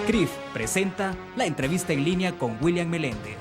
CRIF presenta la entrevista en línea con William Meléndez.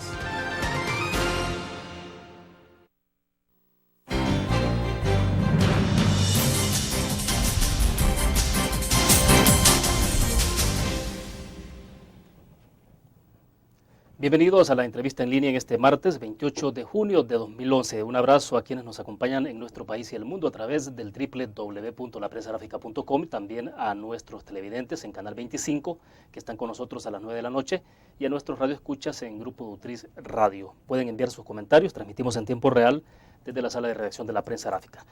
Bienvenidos a la entrevista en línea en este martes 28 de junio de 2011. Un abrazo a quienes nos acompañan en nuestro país y el mundo a través del www.laprensagráfica.com, también a nuestros televidentes en Canal 25 que están con nosotros a las 9 de la noche y a nuestros radioescuchas en Grupo Dutriz Radio. Pueden enviar sus comentarios, transmitimos en tiempo real desde la sala de redacción de La Prensa Gráfica.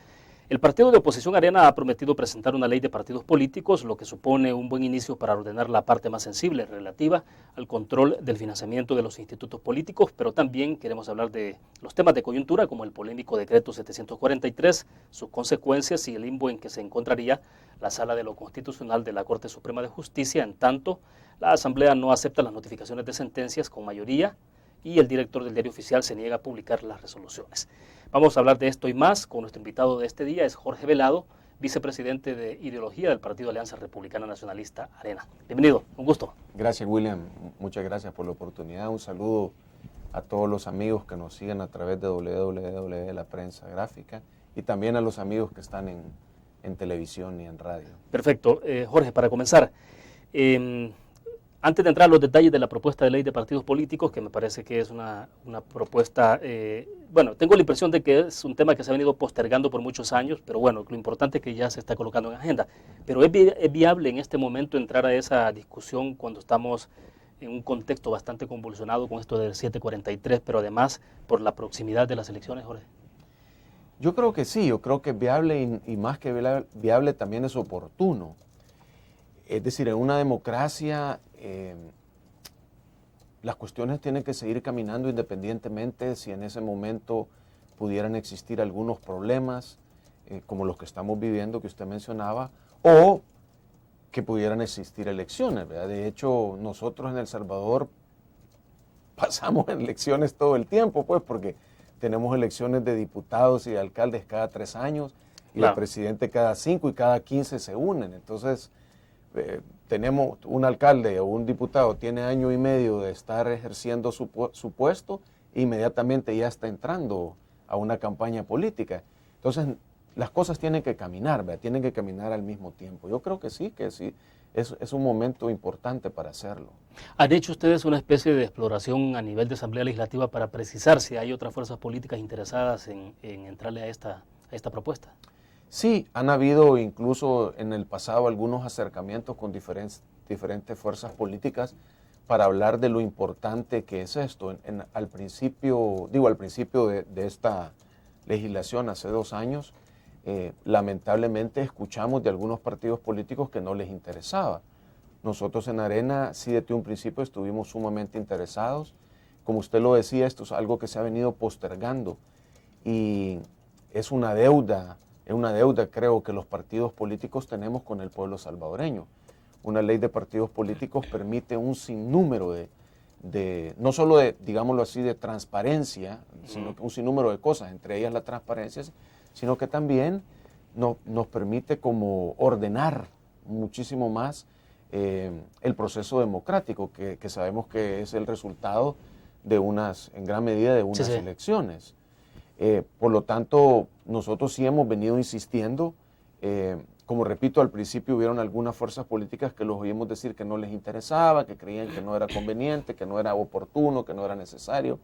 El partido de oposición Arena ha prometido presentar una ley de partidos políticos, lo que supone un buen inicio para ordenar la parte más sensible relativa al control del financiamiento de los institutos políticos, pero también queremos hablar de los temas de coyuntura como el polémico decreto 743, sus consecuencias y el limbo en que se encontraría la Sala de lo Constitucional de la Corte Suprema de Justicia, en tanto la Asamblea no acepta las notificaciones de sentencias con mayoría y el director del diario oficial se niega a publicar las resoluciones. Vamos a hablar de esto y más con nuestro invitado de este día, es Jorge Velado, vicepresidente de Ideología del Partido Alianza Republicana Nacionalista Arena. Bienvenido, un gusto. Gracias, William. Muchas gracias por la oportunidad. Un saludo a todos los amigos que nos siguen a través de La Prensa Gráfica y también a los amigos que están en televisión y en radio. Perfecto. Jorge, para comenzar, antes de entrar a los detalles de la propuesta de ley de partidos políticos, que me parece que es una propuesta, tengo la impresión de que es un tema que se ha venido postergando por muchos años, pero bueno, lo importante es que ya se está colocando en agenda. Pero ¿es viable en este momento entrar a esa discusión cuando estamos en un contexto bastante convulsionado con esto del 743, pero además por la proximidad de las elecciones, Jorge? Yo creo que sí, yo creo que es viable y más que viable también es oportuno. Es decir, en una democracia las cuestiones tienen que seguir caminando independientemente si en ese momento pudieran existir algunos problemas como los que estamos viviendo que usted mencionaba o que pudieran existir elecciones, ¿verdad? De hecho, nosotros en El Salvador pasamos en elecciones todo el tiempo, pues, porque tenemos elecciones de diputados y de alcaldes cada 3 años y de presidente cada 5 y cada 15 se unen. Entonces, tenemos un alcalde o un diputado, tiene año y medio de estar ejerciendo su puesto e inmediatamente ya está entrando a una campaña política. Entonces, las cosas tienen que caminar, ¿verdad? Tienen que caminar al mismo tiempo. Yo creo que sí, es un momento importante para hacerlo. ¿Han hecho ustedes una especie de exploración a nivel de Asamblea Legislativa para precisar si hay otras fuerzas políticas interesadas en entrarle a esta propuesta? Sí, han habido incluso en el pasado algunos acercamientos con diferentes fuerzas políticas para hablar de lo importante que es esto. Al principio de esta legislación, hace 2 años, lamentablemente escuchamos de algunos partidos políticos que no les interesaba. Nosotros en Arena sí desde un principio estuvimos sumamente interesados. Como usted lo decía, esto es algo que se ha venido postergando y es una deuda creo que los partidos políticos tenemos con el pueblo salvadoreño. Una ley de partidos políticos permite un sinnúmero no solo de, digámoslo así, de transparencia, sino un sinnúmero de cosas, entre ellas la transparencia, sino que también nos permite como ordenar muchísimo más el proceso democrático, que sabemos que es el resultado de en gran medida de unas elecciones. Por lo tanto, nosotros sí hemos venido insistiendo. Como repito, al principio hubieron algunas fuerzas políticas que los oímos decir que no les interesaba, que creían que no era conveniente, que no era oportuno, que no era necesario.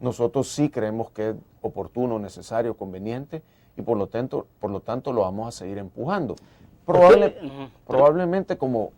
Nosotros sí creemos que es oportuno, necesario, conveniente y por lo tanto lo vamos a seguir empujando. Probablemente como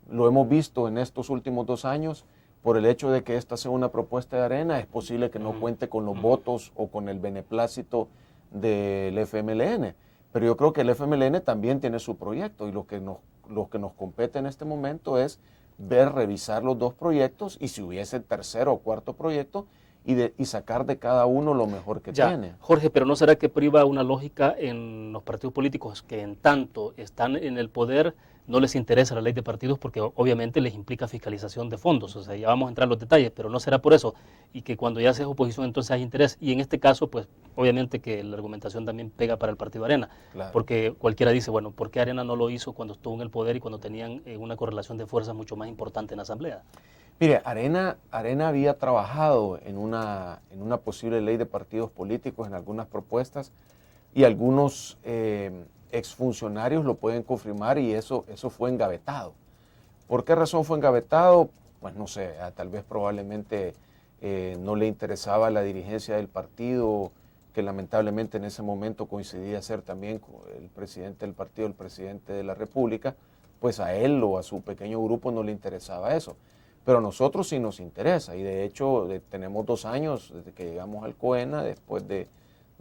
lo hemos visto en estos últimos 2 años, por el hecho de que esta sea una propuesta de Arena, es posible que no cuente con los votos o con el beneplácito del FMLN. Pero yo creo que el FMLN también tiene su proyecto y lo que nos compete en este momento es revisar los 2 proyectos y si hubiese tercero o cuarto proyecto y sacar de cada uno lo mejor que tiene. Jorge, pero ¿no será que priva una lógica en los partidos políticos que en tanto están en el poder no les interesa la ley de partidos porque obviamente les implica fiscalización de fondos. O sea, ya vamos a entrar en los detalles, pero no será por eso. Y que cuando ya seas oposición entonces hay interés. Y en este caso, pues obviamente que la argumentación también pega para el partido Arena. Claro. Porque cualquiera dice, bueno, ¿por qué Arena no lo hizo cuando estuvo en el poder y cuando tenían una correlación de fuerzas mucho más importante en la Asamblea? Mire, Arena había trabajado en una posible ley de partidos políticos, en algunas propuestas, y algunos exfuncionarios lo pueden confirmar, y eso fue engavetado. ¿Por qué razón fue engavetado? Pues no sé, tal vez probablemente no le interesaba a la dirigencia del partido, que lamentablemente en ese momento coincidía ser también el presidente del partido, el presidente de la República, pues a él o a su pequeño grupo no le interesaba eso. Pero a nosotros sí nos interesa, y de hecho tenemos 2 años desde que llegamos al COENA, después de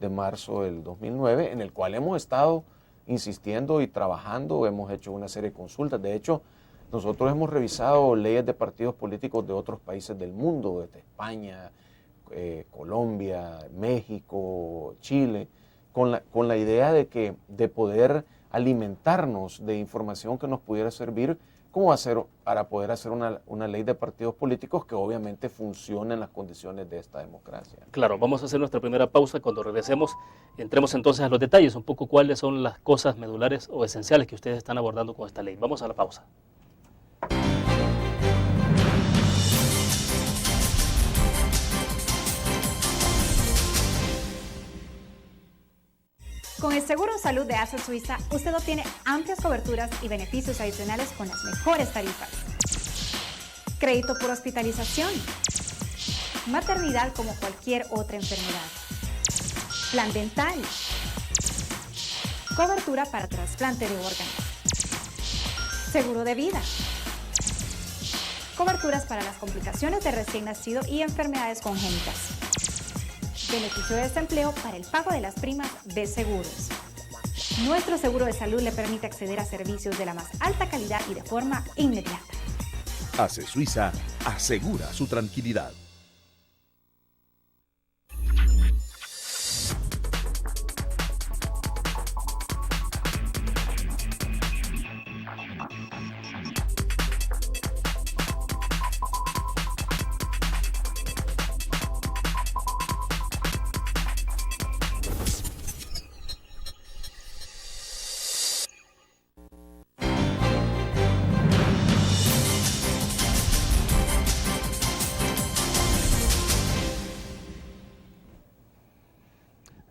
marzo del 2009, en el cual hemos estado insistiendo y trabajando, hemos hecho una serie de consultas. De hecho, nosotros hemos revisado leyes de partidos políticos de otros países del mundo, desde España, Colombia, México, Chile, con la idea de poder alimentarnos de información que nos pudiera servir cómo hacer para poder hacer una ley de partidos políticos que obviamente funcione en las condiciones de esta democracia. Claro, vamos a hacer nuestra primera pausa. Cuando regresemos, entremos entonces a los detalles, un poco cuáles son las cosas medulares o esenciales que ustedes están abordando con esta ley. Vamos a la pausa. Con el Seguro de Salud de AXA Suiza, usted obtiene amplias coberturas y beneficios adicionales con las mejores tarifas. Crédito por hospitalización. Maternidad como cualquier otra enfermedad. Plan dental. Cobertura para trasplante de órganos. Seguro de vida. Coberturas para las complicaciones de recién nacido y enfermedades congénitas. Beneficio de desempleo para el pago de las primas de seguros. Nuestro seguro de salud le permite acceder a servicios de la más alta calidad y de forma inmediata. AXA Suiza asegura su tranquilidad.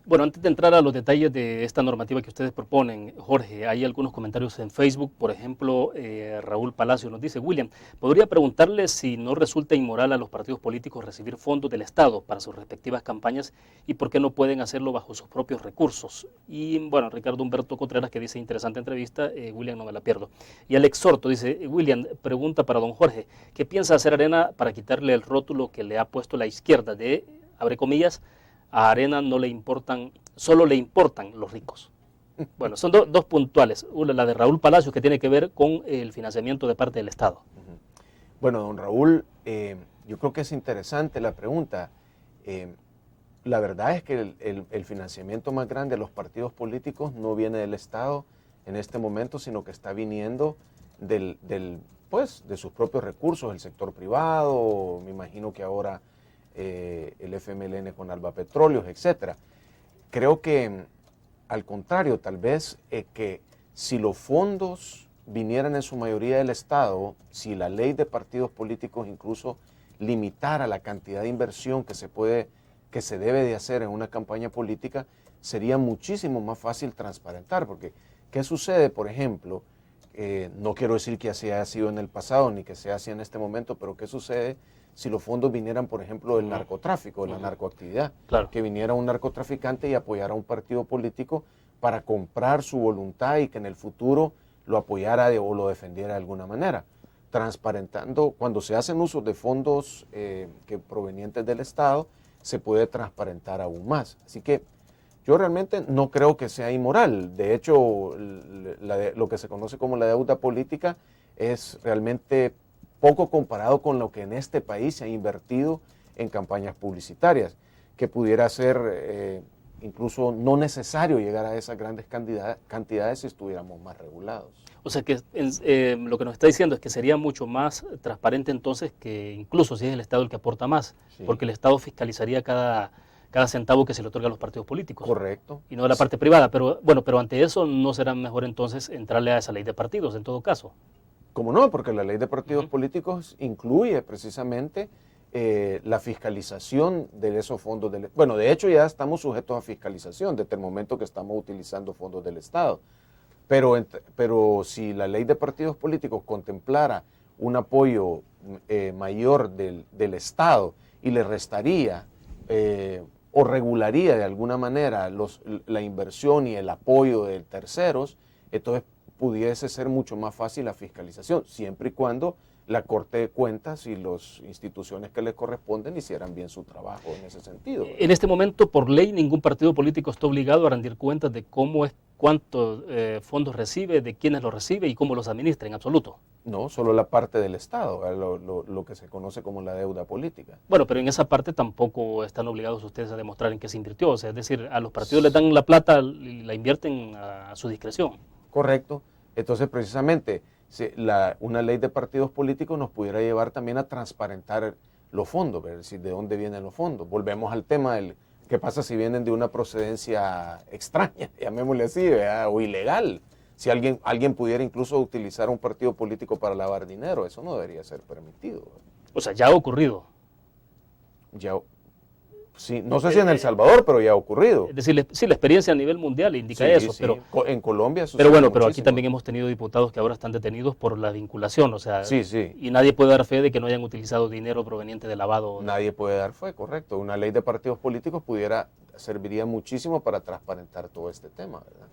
Bueno, antes de entrar a los detalles de esta normativa que ustedes proponen, Jorge, hay algunos comentarios en Facebook. Por ejemplo, Raúl Palacio nos dice: William, ¿podría preguntarle si no resulta inmoral a los partidos políticos recibir fondos del Estado para sus respectivas campañas y por qué no pueden hacerlo bajo sus propios recursos? Y bueno, Ricardo Humberto Contreras, que dice: interesante entrevista, William, no me la pierdo. Y Alex Sorto dice: William, pregunta para don Jorge, ¿qué piensa hacer Arena para quitarle el rótulo que le ha puesto la izquierda de, abre comillas, a Arena no le importan, solo le importan los ricos? Bueno, son dos puntuales. Una, la de Raúl Palacios, que tiene que ver con el financiamiento de parte del Estado. Bueno, don Raúl, yo creo que es interesante la pregunta. La verdad es que el financiamiento más grande de los partidos políticos no viene del Estado en este momento, sino que está viniendo de sus propios recursos, el sector privado, me imagino que ahora el FMLN con Alba Petróleos, etcétera. Creo que, al contrario, tal vez que si los fondos vinieran en su mayoría del Estado, si la ley de partidos políticos incluso limitara la cantidad de inversión que se debe de hacer en una campaña política, sería muchísimo más fácil transparentar. Porque, ¿qué sucede, por ejemplo? No quiero decir que así haya sido en el pasado, ni que sea así en este momento, pero ¿qué sucede si los fondos vinieran, por ejemplo, del narcotráfico, de la narcoactividad? Claro. Que viniera un narcotraficante y apoyara a un partido político para comprar su voluntad y que en el futuro lo apoyara o lo defendiera de alguna manera. Transparentando, cuando se hacen usos de fondos que provenientes del Estado, se puede transparentar aún más. Así que yo realmente no creo que sea inmoral. De hecho, lo que se conoce como la deuda política es realmente poco comparado con lo que en este país se ha invertido en campañas publicitarias, que pudiera ser incluso no necesario llegar a esas grandes cantidades si estuviéramos más regulados. O sea que lo que nos está diciendo es que sería mucho más transparente entonces que incluso si es el Estado el que aporta más, Sí. porque el Estado fiscalizaría cada centavo que se le otorga a los partidos políticos. Correcto. Y no de la parte privada, pero bueno, pero ante eso no será mejor entonces entrarle a esa ley de partidos en todo caso. ¿Cómo no? Porque la ley de partidos Ujú. políticos incluye precisamente la fiscalización de esos fondos. Bueno, de hecho ya estamos sujetos a fiscalización desde el momento que estamos utilizando fondos del Estado. Pero si la ley de partidos políticos contemplara un apoyo mayor del Estado y le restaría o regularía de alguna manera la inversión y el apoyo de terceros, entonces pudiese ser mucho más fácil la fiscalización, siempre y cuando la Corte de Cuentas y las instituciones que le corresponden hicieran bien su trabajo en ese sentido. En este momento, por ley, ningún partido político está obligado a rendir cuentas de cuántos fondos recibe, de quiénes los recibe y cómo los administra en absoluto. No, solo la parte del Estado, lo que se conoce como la deuda política. Bueno, pero en esa parte tampoco están obligados ustedes a demostrar en qué se invirtió. O sea, es decir, a los partidos les dan la plata y la invierten a su discreción. Correcto. Entonces, precisamente, una ley de partidos políticos nos pudiera llevar también a transparentar los fondos, es decir, de dónde vienen los fondos. Volvemos al tema del qué pasa si vienen de una procedencia extraña, llamémosle así, ¿verdad? O ilegal. Si alguien pudiera incluso utilizar un partido político para lavar dinero, eso no debería ser permitido. O sea, ya ha ocurrido. Ya, sí, no sé si en El Salvador, pero ya ha ocurrido. Es decir, sí, la experiencia a nivel mundial indica Sí, eso, sí. pero En Colombia eso bueno, sucede pero aquí muchísimo. también hemos tenido diputados que ahora están detenidos por la vinculación, o sea, Sí, sí. y nadie puede dar fe de que no hayan utilizado dinero proveniente de lavado. Nadie puede dar fe, correcto. Una ley de partidos políticos serviría muchísimo para transparentar todo este tema, ¿verdad?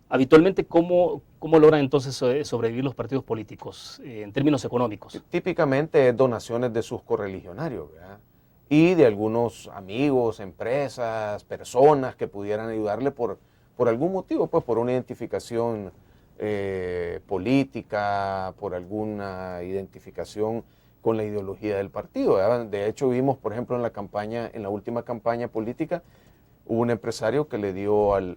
Habitualmente, ¿cómo logran entonces sobrevivir los partidos políticos en términos económicos? Típicamente es donaciones de sus correligionarios, ¿verdad? Y de algunos amigos, empresas, personas que pudieran ayudarle por algún motivo, pues por una identificación política, por alguna identificación con la ideología del partido, ¿verdad? De hecho, vimos, por ejemplo, en la última campaña política, hubo un empresario que le dio al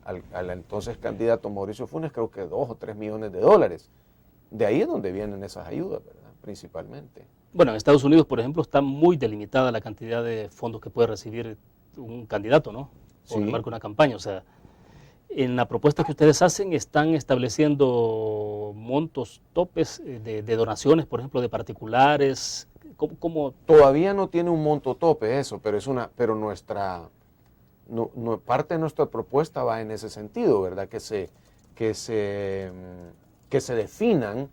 entonces candidato Mauricio Funes, creo que 2 o 3 millones de dólares. De ahí es donde vienen esas ayudas, ¿verdad? Principalmente. Bueno, en Estados Unidos, por ejemplo, está muy delimitada la cantidad de fondos que puede recibir un candidato, ¿no? O Sí. marca una campaña. O sea, en la propuesta que ustedes hacen, ¿están estableciendo montos, topes de donaciones, por ejemplo, de particulares? ¿Cómo? Todavía no tiene un monto tope eso, pero parte de nuestra propuesta va en ese sentido, ¿verdad? Que se definan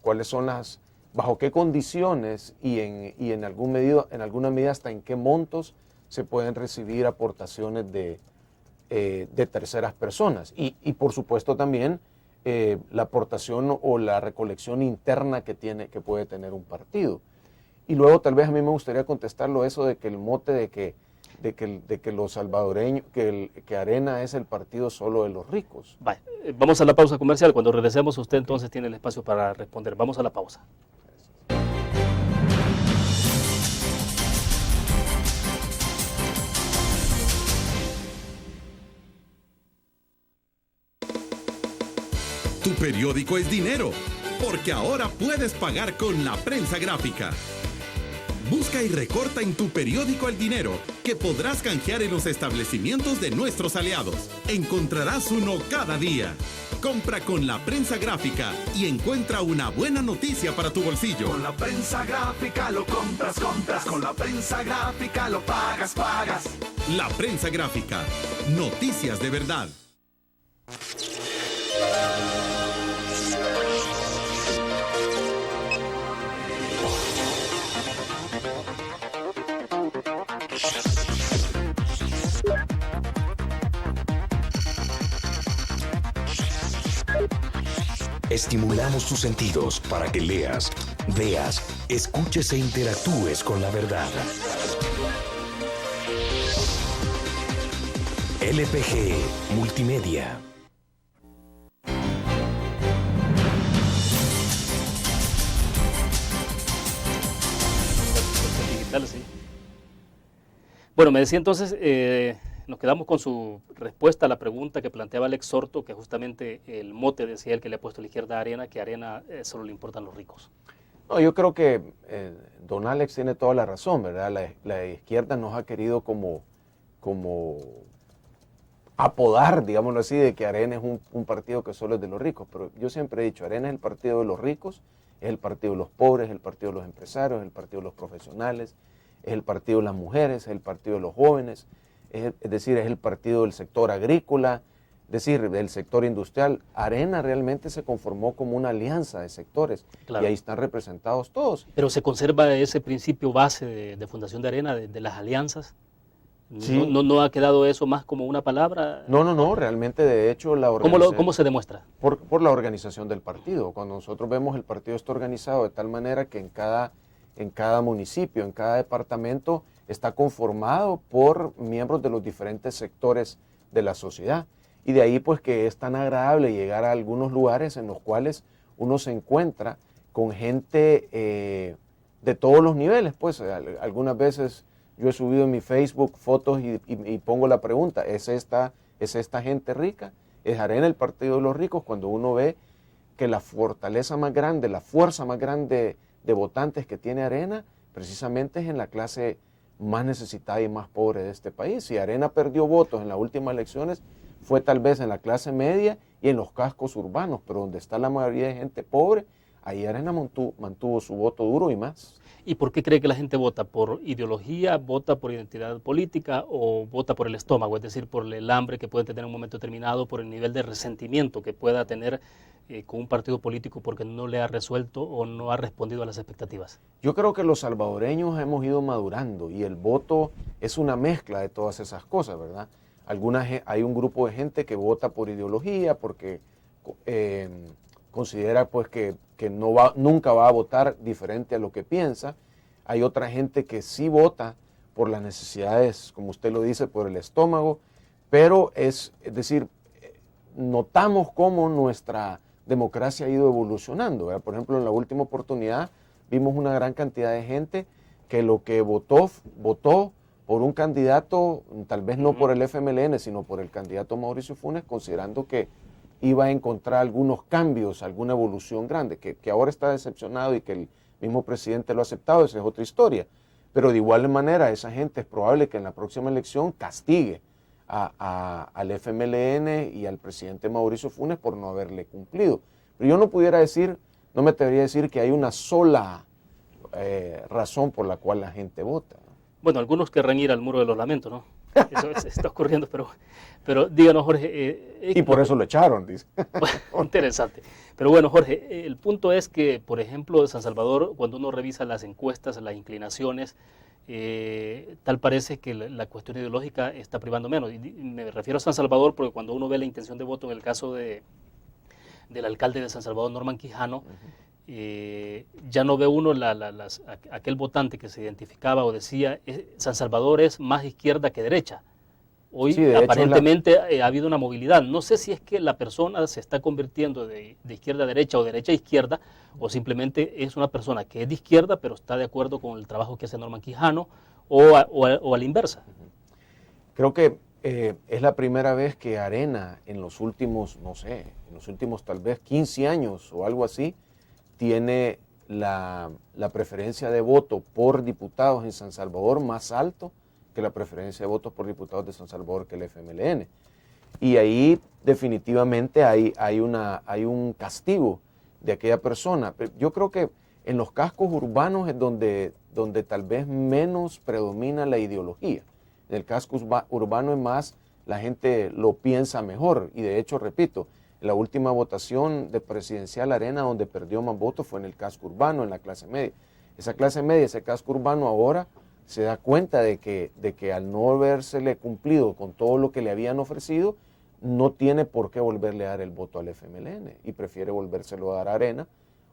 cuáles son bajo qué condiciones y en alguna medida hasta en qué montos se pueden recibir aportaciones de terceras personas. Y por supuesto también la aportación o la recolección interna que puede tener un partido. Y luego tal vez a mí me gustaría contestarlo eso de que el mote de que los salvadoreños, que Arena es el partido solo de los ricos. Vale, vamos a la pausa comercial. Cuando regresemos, usted entonces tiene el espacio para responder. Vamos a la pausa. Tu periódico es dinero, porque ahora puedes pagar con la prensa gráfica. Busca y recorta en tu periódico el dinero, que podrás canjear en los establecimientos de nuestros aliados. Encontrarás uno cada día. Compra con la prensa gráfica y encuentra una buena noticia para tu bolsillo. Con la prensa gráfica lo compras. Con la prensa gráfica lo pagas. La prensa gráfica. Noticias de verdad. Estimulamos tus sentidos para que leas, veas, escuches e interactúes con la verdad. LPG Multimedia. Digitales, sí. Bueno, me decía entonces, nos quedamos con su respuesta a la pregunta que planteaba el exhorto, que justamente el mote decía el que le ha puesto a la izquierda a Arena, que a Arena solo le importan los ricos. No, yo creo que don Alex tiene toda la razón, ¿verdad? La izquierda nos ha querido como apodar, digámoslo así, de que Arena es un partido que solo es de los ricos, pero yo siempre he dicho, Arena es el partido de los ricos, es el partido de los pobres, es el partido de los empresarios, es el partido de los profesionales, es el partido de las mujeres, es el partido de los jóvenes, es decir, es el partido del sector agrícola, es decir, del sector industrial. Arena realmente se conformó como una alianza de sectores, claro, y ahí están representados todos. Pero se conserva ese principio base de fundación de Arena, de las alianzas. Sí. ¿No ha quedado eso más como una palabra? No, realmente de hecho la organización... ¿Cómo se demuestra? Por la organización del partido. Cuando nosotros vemos el partido está organizado de tal manera que en cada municipio, en cada departamento está conformado por miembros de los diferentes sectores de la sociedad. Y de ahí pues que es tan agradable llegar a algunos lugares en los cuales uno se encuentra con gente de todos los niveles. Pues algunas veces yo he subido en mi Facebook fotos y pongo la pregunta, ¿es esta gente rica? ¿Es Arena el partido de los ricos? Cuando uno ve que la fortaleza más grande, la fuerza más grande de votantes que tiene Arena, precisamente es en la clase más necesitada y más pobre de este país. Si Arena perdió votos en las últimas elecciones, fue tal vez en la clase media y en los cascos urbanos, pero donde está la mayoría de gente pobre, ahí Arena mantuvo su voto duro y más. ¿Y por qué cree que la gente vota? ¿Por ideología, vota por identidad política o vota por el estómago? Es decir, por el hambre que puede tener en un momento determinado, por el nivel de resentimiento que pueda tener con un partido político porque no le ha resuelto o no ha respondido a las expectativas. Yo creo que los salvadoreños hemos ido madurando y el voto es una mezcla de todas esas cosas, ¿verdad? Hay un grupo de gente que vota por ideología porque considera pues que nunca va a votar diferente a lo que piensa. Hay otra gente que sí vota por las necesidades, como usted lo dice, por el estómago, pero es decir, notamos cómo nuestra democracia ha ido evolucionando, ¿verdad? Por ejemplo, en la última oportunidad vimos una gran cantidad de gente que lo que votó por un candidato, tal vez no por el FMLN, sino por el candidato Mauricio Funes, considerando que iba a encontrar algunos cambios, alguna evolución grande, que ahora está decepcionado y que el mismo presidente lo ha aceptado, esa es otra historia. Pero de igual manera, esa gente es probable que en la próxima elección castigue al FMLN y al presidente Mauricio Funes por no haberle cumplido. Pero yo no me atrevería a decir que hay una sola razón por la cual la gente vota. Bueno, algunos querrán ir al muro de los lamentos, ¿no? Eso está ocurriendo, pero díganos, Jorge... y por eso lo echaron, dice. Interesante. Pero bueno, Jorge, el punto es que, por ejemplo, de San Salvador, cuando uno revisa las encuestas, las inclinaciones, tal parece que la cuestión ideológica está privando menos. Y me refiero a San Salvador porque cuando uno ve la intención de voto en el caso del alcalde de San Salvador, Norman Quijano, ya no ve uno aquel votante que se identificaba o decía San Salvador es más izquierda que derecha. Hoy sí, aparentemente ha habido una movilidad. No sé si es que la persona se está convirtiendo de izquierda a derecha o derecha a izquierda, o simplemente es una persona que es de izquierda pero está de acuerdo con el trabajo que hace Norman Quijano o a la inversa. Creo que es la primera vez que Arena en los últimos tal vez 15 años o algo así, tiene la preferencia de voto por diputados en San Salvador más alto que la preferencia de votos por diputados de San Salvador que el FMLN. Y ahí definitivamente hay un castigo de aquella persona. Yo creo que en los cascos urbanos es donde tal vez menos predomina la ideología. En el casco urbano es más, la gente lo piensa mejor. Y de hecho, repito, la última votación de presidencial Arena donde perdió más votos fue en el casco urbano, en la clase media. Esa clase media, ese casco urbano ahora se da cuenta de que al no habérsele cumplido con todo lo que le habían ofrecido, no tiene por qué volverle a dar el voto al FMLN y prefiere volvérselo a dar a Arena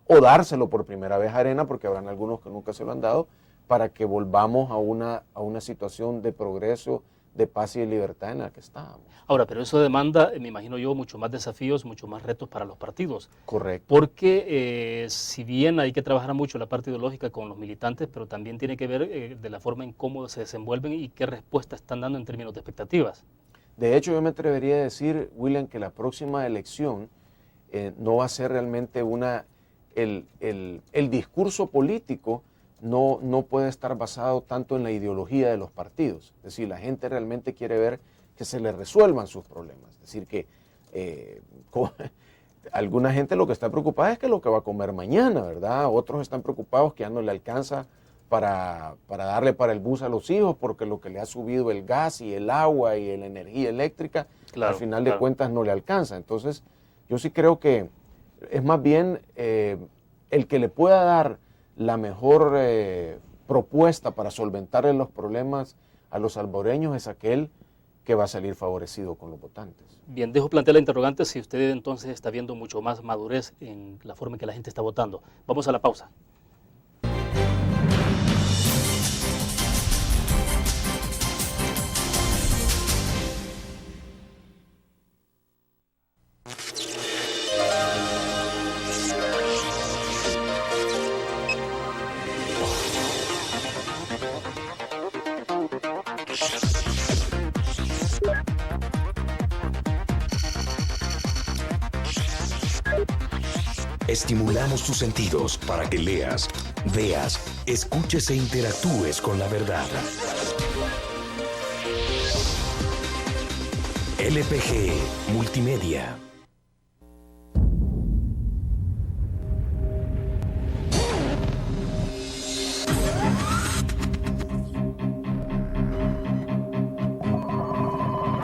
o dárselo por primera vez a Arena, porque habrán algunos que nunca se lo han dado, para que volvamos a una situación de progreso, de paz y de libertad en la que estábamos. Ahora, pero eso demanda, me imagino yo, mucho más desafíos, mucho más retos para los partidos. Correcto. Porque si bien hay que trabajar mucho la parte ideológica con los militantes, pero también tiene que ver de la forma en cómo se desenvuelven y qué respuesta están dando en términos de expectativas. De hecho, yo me atrevería a decir, William, que la próxima elección no va a ser realmente el discurso político no puede estar basado tanto en la ideología de los partidos. Es decir, la gente realmente quiere ver que se le resuelvan sus problemas. Es decir, que alguna gente lo que está preocupada es que lo que va a comer mañana, ¿verdad? Otros están preocupados que ya no le alcanza para darle para el bus a los hijos porque lo que le ha subido el gas y el agua y la energía eléctrica, al final de cuentas no le alcanza. Entonces, yo sí creo que es más bien el que le pueda dar la mejor propuesta para solventarle los problemas a los salvadoreños es aquel que va a salir favorecido con los votantes. Bien, dejo plantear la interrogante si usted entonces está viendo mucho más madurez en la forma en que la gente está votando. Vamos a la pausa. Estimulamos tus sentidos para que leas, veas, escuches e interactúes con la verdad. LPG Multimedia.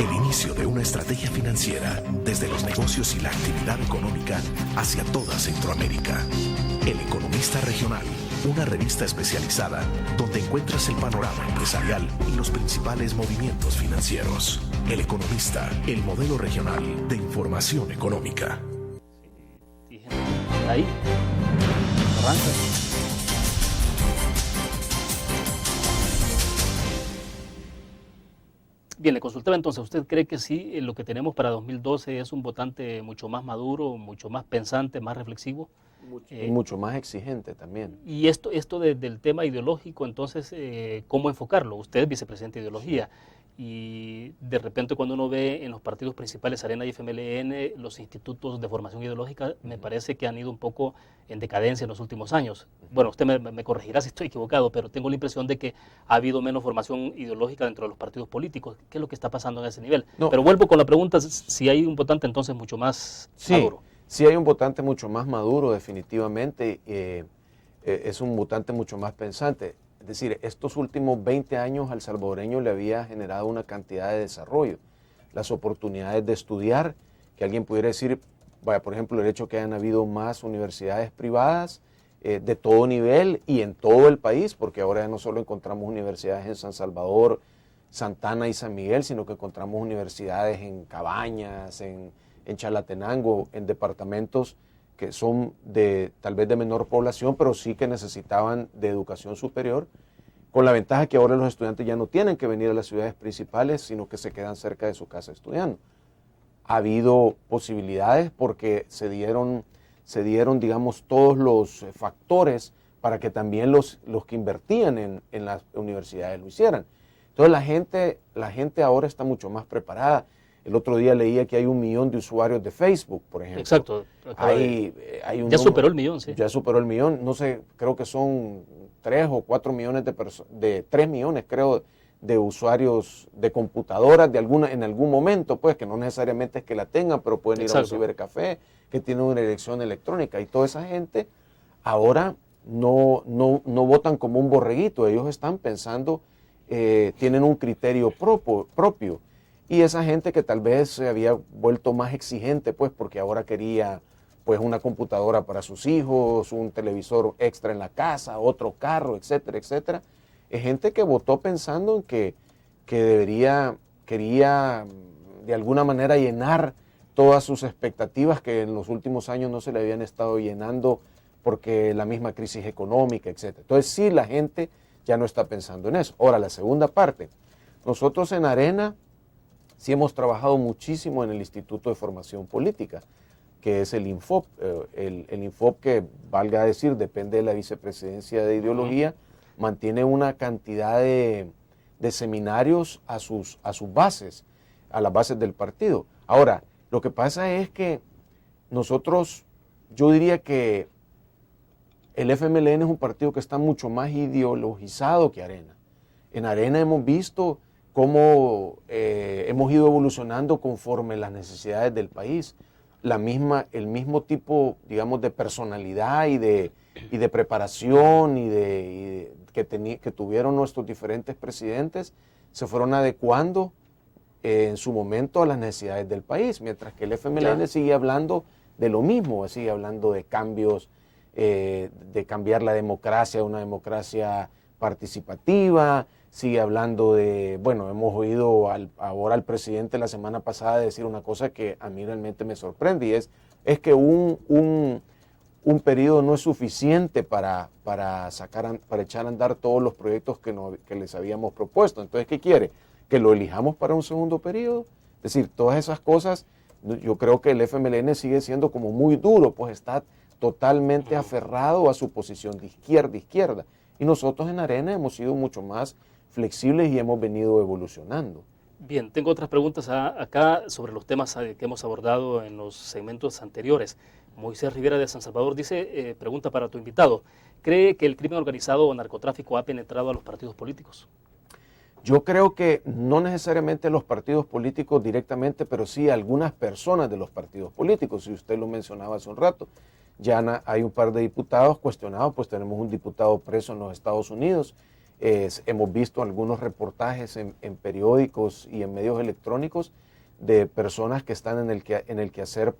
El inicio de una estrategia financiera desde los negocios y la actividad económica hacia toda Centroamérica. El Economista Regional, una revista especializada donde encuentras el panorama empresarial y los principales movimientos financieros. El Economista, el modelo regional de información económica. Ahí, arranca. Bien, le consultaba entonces, ¿usted cree que sí, lo que tenemos para 2012 es un votante mucho más maduro, mucho más pensante, más reflexivo? Y mucho más exigente también. Y esto del tema ideológico, entonces, ¿cómo enfocarlo? Usted es vicepresidente de ideología y de repente cuando uno ve en los partidos principales, Arena y FMLN, los institutos de formación ideológica, me parece que han ido un poco en decadencia en los últimos años. Bueno, usted me corregirá si estoy equivocado, pero tengo la impresión de que ha habido menos formación ideológica dentro de los partidos políticos. ¿Qué es lo que está pasando en ese nivel? No. Pero vuelvo con la pregunta, si hay un votante entonces mucho más maduro. Sí hay un votante mucho más maduro, definitivamente. Es un votante mucho más pensante. Es decir, estos últimos 20 años al salvadoreño le había generado una cantidad de desarrollo. Las oportunidades de estudiar, que alguien pudiera decir, vaya, por ejemplo, el hecho que hayan habido más universidades privadas de todo nivel y en todo el país, porque ahora ya no solo encontramos universidades en San Salvador, Santana y San Miguel, sino que encontramos universidades en Cabañas, en Chalatenango, en departamentos que son tal vez de menor población, pero sí que necesitaban de educación superior, con la ventaja que ahora los estudiantes ya no tienen que venir a las ciudades principales, sino que se quedan cerca de su casa estudiando. Ha habido posibilidades porque se dieron, digamos, todos los factores para que también los que invertían en las universidades lo hicieran. Entonces la gente ahora está mucho más preparada. El otro día leía que hay 1 millón de usuarios de Facebook, por ejemplo. Exacto. Ya superó el millón, sí. Ya superó el millón. No sé, creo que son 3 o 4 millones de 3 millones, creo, de usuarios de computadoras en algún momento, pues, que no necesariamente es que la tengan, pero pueden ir a un cibercafé, que tienen una dirección electrónica. Y toda esa gente ahora no votan como un borreguito. Ellos están pensando, tienen un criterio propio. Y esa gente que tal vez se había vuelto más exigente, pues, porque ahora quería, pues, una computadora para sus hijos, un televisor extra en la casa, otro carro, etcétera, etcétera. Es gente que votó pensando en que quería de alguna manera llenar todas sus expectativas que en los últimos años no se le habían estado llenando porque la misma crisis económica, etcétera. Entonces sí, la gente ya no está pensando en eso. Ahora, la segunda parte, Nosotros en Arena sí hemos trabajado muchísimo en el Instituto de Formación Política, que es el INFOP. El INFOP, que valga decir, depende de la Vicepresidencia de Ideología, mantiene una cantidad de seminarios a sus bases, a las bases del partido. Ahora, lo que pasa es que nosotros, yo diría que el FMLN es un partido que está mucho más ideologizado que Arena. En Arena hemos visto cómo hemos ido evolucionando conforme las necesidades del país. El mismo tipo, digamos, de personalidad y de preparación que tuvieron nuestros diferentes presidentes se fueron adecuando en su momento a las necesidades del país, mientras que el FMLN sigue hablando de lo mismo, sigue hablando de cambios, de cambiar la democracia a una democracia participativa, sigue hablando de, bueno, hemos oído ahora al presidente la semana pasada decir una cosa que a mí realmente me sorprende, y es que un periodo no es suficiente para echar a andar todos los proyectos que les habíamos propuesto. Entonces, ¿qué quiere? ¿Que lo elijamos para un segundo periodo? Es decir, todas esas cosas, yo creo que el FMLN sigue siendo como muy duro, pues está totalmente aferrado a su posición de izquierda. Y nosotros en Arena hemos sido mucho más flexibles y hemos venido evolucionando. Bien, tengo otras preguntas acá sobre los temas que hemos abordado en los segmentos anteriores. Moisés Rivera de San Salvador dice, pregunta para tu invitado, ¿cree que el crimen organizado o narcotráfico ha penetrado a los partidos políticos? Yo creo que no necesariamente los partidos políticos directamente, pero sí algunas personas de los partidos políticos, si usted lo mencionaba hace un rato. Ya hay un par de diputados cuestionados, pues tenemos un diputado preso en los Estados Unidos. Hemos visto algunos reportajes en periódicos y en medios electrónicos de personas que están en el quehacer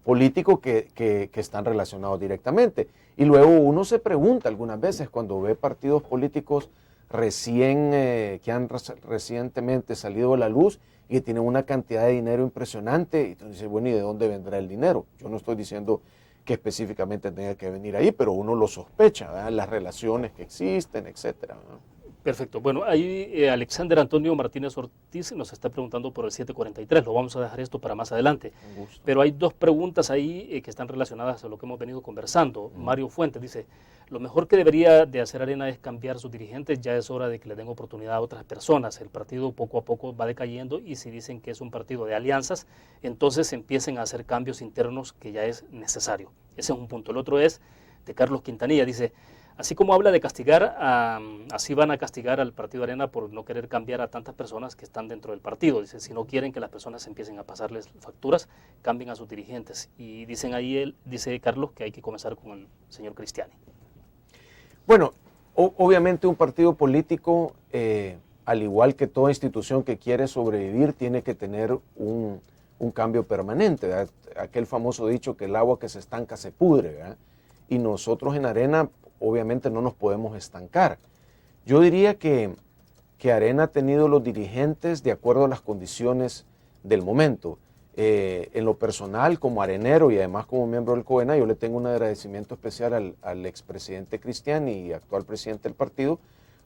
político que están relacionados directamente. Y luego uno se pregunta algunas veces cuando ve partidos políticos que han recientemente salido a la luz y que tienen una cantidad de dinero impresionante, y entonces dice, bueno, ¿y de dónde vendrá el dinero? Yo no estoy diciendo que específicamente tenga que venir ahí, pero uno lo sospecha, ¿verdad? Las relaciones que existen, etcétera, ¿verdad? Perfecto. Bueno, ahí Alexander Antonio Martínez Ortiz nos está preguntando por el 743. Lo vamos a dejar esto para más adelante. Pero hay dos preguntas ahí que están relacionadas a lo que hemos venido conversando. Mario Fuentes dice, lo mejor que debería de hacer Arena es cambiar sus dirigentes. Ya es hora de que le den oportunidad a otras personas. El partido poco a poco va decayendo y si dicen que es un partido de alianzas, entonces empiecen a hacer cambios internos que ya es necesario. Ese es un punto. El otro es de Carlos Quintanilla. Dice, así como habla de castigar, así van a castigar al Partido Arena por no querer cambiar a tantas personas que están dentro del partido. Dice, si no quieren que las personas empiecen a pasarles facturas, cambien a sus dirigentes. Y dicen ahí, dice Carlos, que hay que comenzar con el señor Cristiani. Bueno, obviamente un partido político, al igual que toda institución que quiere sobrevivir, tiene que tener un cambio permanente, ¿verdad? Aquel famoso dicho que el agua que se estanca se pudre, ¿verdad? Y nosotros en Arena obviamente no nos podemos estancar. Yo diría que Arena ha tenido los dirigentes de acuerdo a las condiciones del momento. En lo personal, como arenero y además como miembro del COENA, yo le tengo un agradecimiento especial al expresidente Cristiani y actual presidente del partido,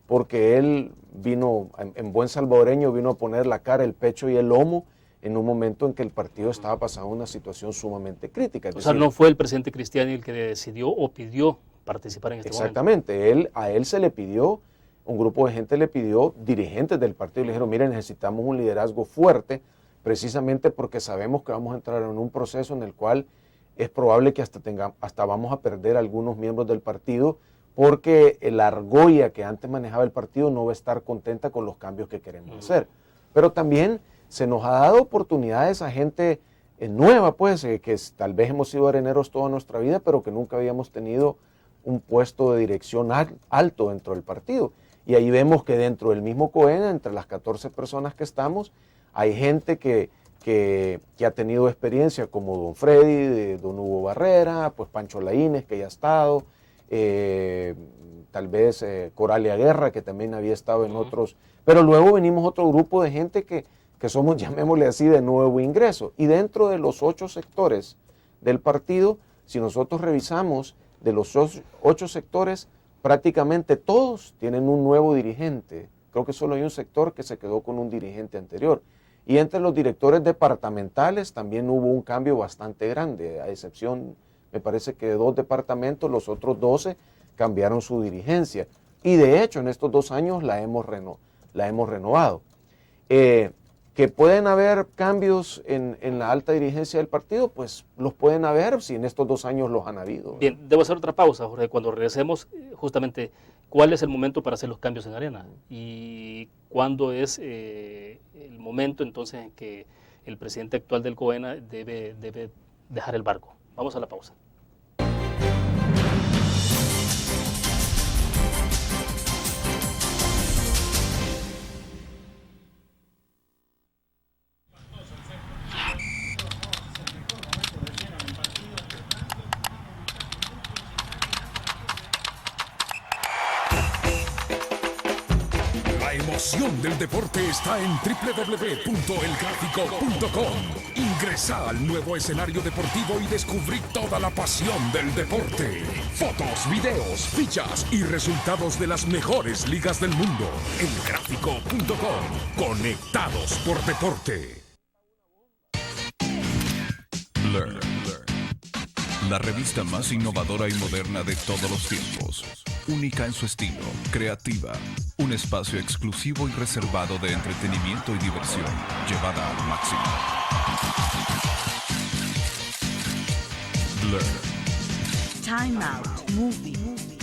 porque él vino, en buen salvadoreño, vino a poner la cara, el pecho y el lomo en un momento en que el partido estaba pasando una situación sumamente crítica. O sea, no fue el presidente Cristiani el que decidió o pidió participar en este momento. Exactamente, a él se le pidió, un grupo de gente le pidió, dirigentes del partido le dijeron, mire, necesitamos un liderazgo fuerte, precisamente porque sabemos que vamos a entrar en un proceso en el cual es probable que hasta vamos a perder algunos miembros del partido, porque la argolla que antes manejaba el partido no va a estar contenta con los cambios que queremos hacer. Pero también se nos ha dado oportunidades a gente nueva, pues, que tal vez hemos sido areneros toda nuestra vida, pero que nunca habíamos tenido un puesto de dirección alto dentro del partido. Y ahí vemos que dentro del mismo COENA, entre las 14 personas que estamos, hay gente que ha tenido experiencia, como don Freddy, don Hugo Barrera, pues Pancho Laínez, que ya ha estado, tal vez Coralia Guerra, que también había estado en otros, pero luego venimos otro grupo de gente que somos, llamémosle así, de nuevo ingreso. Y dentro de los 8 sectores del partido, si nosotros revisamos, de los 8 sectores, prácticamente todos tienen un nuevo dirigente Creo que solo hay un sector que se quedó con un dirigente anterior. Y entre los directores departamentales también hubo un cambio bastante grande, a excepción, me parece que de 2 departamentos, los otros 12 cambiaron su dirigencia. Y de hecho, en estos 2 años la hemos renovado. Que pueden haber cambios en la alta dirigencia del partido, pues los pueden haber si en estos 2 años los han habido. Bien, debo hacer otra pausa, Jorge. Cuando regresemos, justamente, ¿cuál es el momento para hacer los cambios en Arena? ¿Y cuándo es el momento entonces en que el presidente actual del COENA debe dejar el barco? Vamos a la pausa. La emoción del deporte está en www.elgráfico.com. Ingresa al nuevo escenario deportivo y descubrí toda la pasión del deporte. Fotos, videos, fichas y resultados de las mejores ligas del mundo. Elgráfico.com. Conectados por deporte. Learn. La revista más innovadora y moderna de todos los tiempos. Única en su estilo, creativa. Un espacio exclusivo y reservado de entretenimiento y diversión, llevada al máximo. Learn. Time Out, Movie,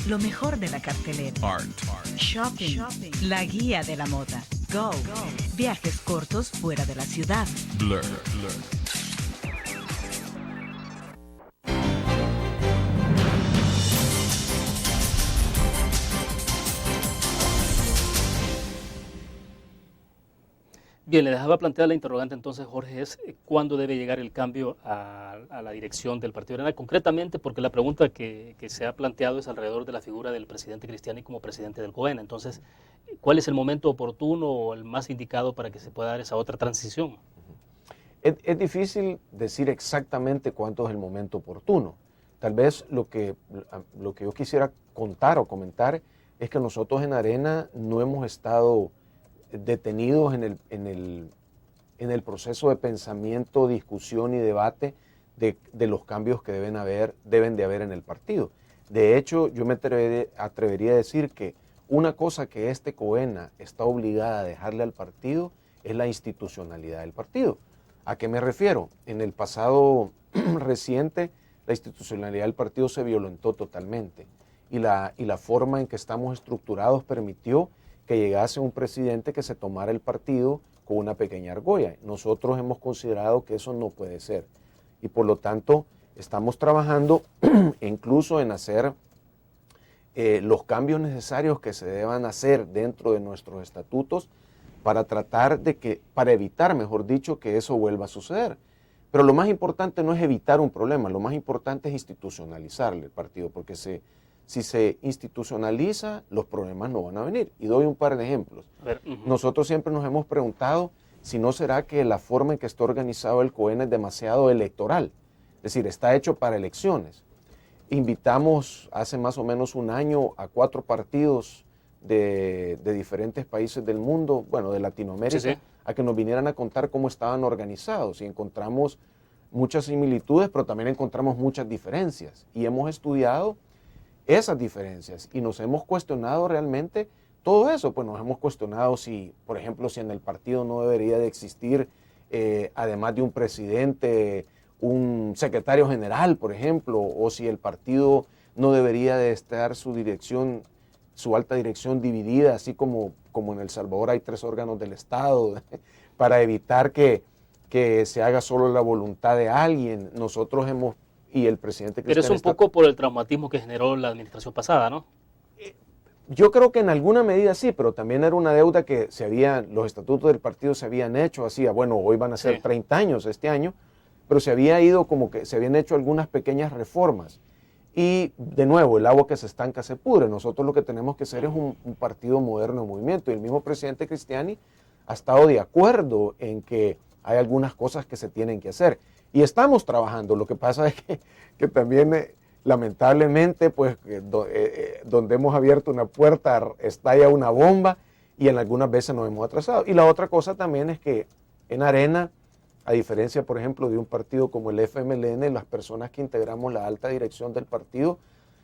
lo mejor de la cartelera. Art. Shopping, la guía de la moda. Go, viajes cortos fuera de la ciudad. Blur. Bien, le dejaba planteada la interrogante entonces, Jorge, es cuándo debe llegar el cambio a la dirección del Partido Arena, concretamente porque la pregunta que se ha planteado es alrededor de la figura del presidente Cristiani como presidente del COENA. Entonces, ¿cuál es el momento oportuno o el más indicado para que se pueda dar esa otra transición? Es difícil decir exactamente cuánto es el momento oportuno. Tal vez lo que yo quisiera contar o comentar es que nosotros en Arena no hemos estado detenidos en el proceso de pensamiento, discusión y debate de los cambios que deben de haber en el partido. De hecho, yo me atrevería a decir que una cosa que este COENA está obligada a dejarle al partido es la institucionalidad del partido. ¿A qué me refiero? En el pasado reciente, la institucionalidad del partido se violentó totalmente y la forma en que estamos estructurados permitió que llegase un presidente que se tomara el partido con una pequeña argolla. Nosotros hemos considerado que eso no puede ser y por lo tanto estamos trabajando incluso en hacer los cambios necesarios que se deban hacer dentro de nuestros estatutos para evitar, mejor dicho, que eso vuelva a suceder. Pero lo más importante no es evitar un problema, lo más importante es institucionalizarle el partido, porque si se institucionaliza, los problemas no van a venir. Y doy un par de ejemplos. Nosotros siempre nos hemos preguntado si no será que la forma en que está organizado el COENA es demasiado electoral, es decir, está hecho para elecciones. Invitamos hace más o menos un año a 4 partidos de diferentes países del mundo, bueno, de Latinoamérica, a que nos vinieran a contar cómo estaban organizados y encontramos muchas similitudes, pero también encontramos muchas diferencias y hemos estudiado esas diferencias y nos hemos cuestionado realmente todo eso. Pues nos hemos cuestionado si, por ejemplo, si en el partido no debería de existir, además de un presidente, un secretario general, por ejemplo, o si el partido no debería de estar su alta dirección dividida, así como en El Salvador hay 3 órganos del Estado, para evitar que se haga solo la voluntad de alguien. Nosotros y el presidente Cristiani. Pero es un poco por el traumatismo que generó la administración pasada, ¿no? Yo creo que en alguna medida sí, pero también era una deuda que los estatutos del partido se habían hecho, hoy van a ser 30 años este año, pero se habían hecho algunas pequeñas reformas. Y de nuevo, el agua que se estanca se pudre. Nosotros lo que tenemos que ser es un partido moderno en movimiento. Y el mismo presidente Cristiani ha estado de acuerdo en que hay algunas cosas que se tienen que hacer. Y estamos trabajando. Lo que pasa es que también, lamentablemente, pues donde hemos abierto una puerta, estalla una bomba y en algunas veces nos hemos atrasado. Y la otra cosa también es que en Arena, a diferencia, por ejemplo, de un partido como el FMLN, las personas que integramos la alta dirección del partido,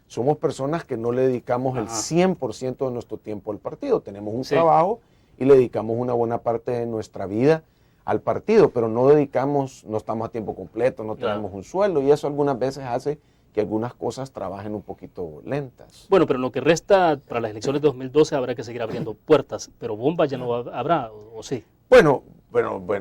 somos personas que no le dedicamos el 100% de nuestro tiempo al partido. Tenemos un trabajo y le dedicamos una buena parte de nuestra vida al partido, pero no estamos a tiempo completo, no tenemos un sueldo, y eso algunas veces hace que algunas cosas trabajen un poquito lentas. Bueno, pero en lo que resta para las elecciones de 2012 habrá que seguir abriendo puertas, pero bombas ya no habrá, ¿o sí? Bueno,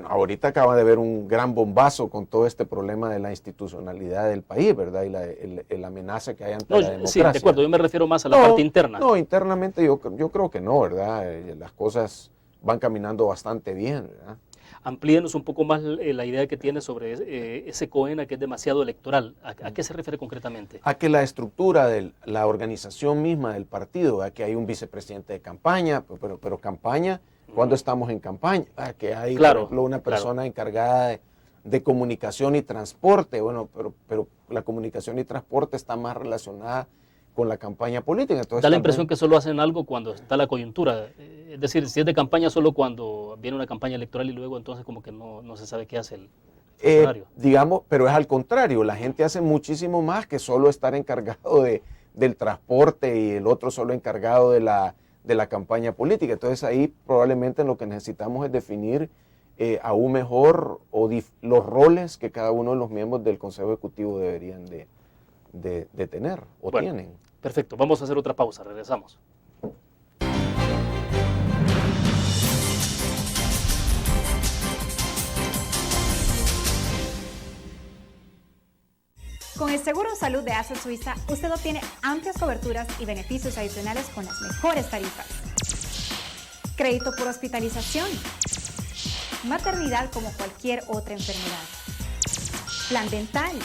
ahorita acaba de haber un gran bombazo con todo este problema de la institucionalidad del país, ¿verdad? Y la amenaza que hay ante la democracia. Sí, de acuerdo, yo me refiero más a la parte interna. No, internamente yo creo que no, ¿verdad? Las cosas van caminando bastante bien, ¿verdad? Amplíenos un poco más la idea que tiene sobre ese COENA que es demasiado electoral. ¿A qué se refiere concretamente? A que la estructura de la organización misma del partido, a que hay un vicepresidente de campaña, pero campaña, ¿cuándo estamos en campaña? A que hay, por ejemplo, una persona encargada de comunicación y transporte. Bueno, pero la comunicación y transporte está más relacionada con la campaña política. Entonces, da la impresión que solo hacen algo cuando está la coyuntura. Es decir, si es de campaña, solo cuando viene una campaña electoral y luego entonces como que no se sabe qué hace el funcionario. Digamos, pero es al contrario. La gente hace muchísimo más que solo estar encargado del transporte y el otro solo encargado de la campaña política. Entonces ahí probablemente lo que necesitamos es definir aún mejor los roles que cada uno de los miembros del Consejo Ejecutivo deberían de tener o tienen. Perfecto, vamos a hacer otra pausa, regresamos. Con el Seguro de Salud de Asset Suiza, usted obtiene amplias coberturas y beneficios adicionales con las mejores tarifas. Crédito por hospitalización. Maternidad como cualquier otra enfermedad. Plan dental.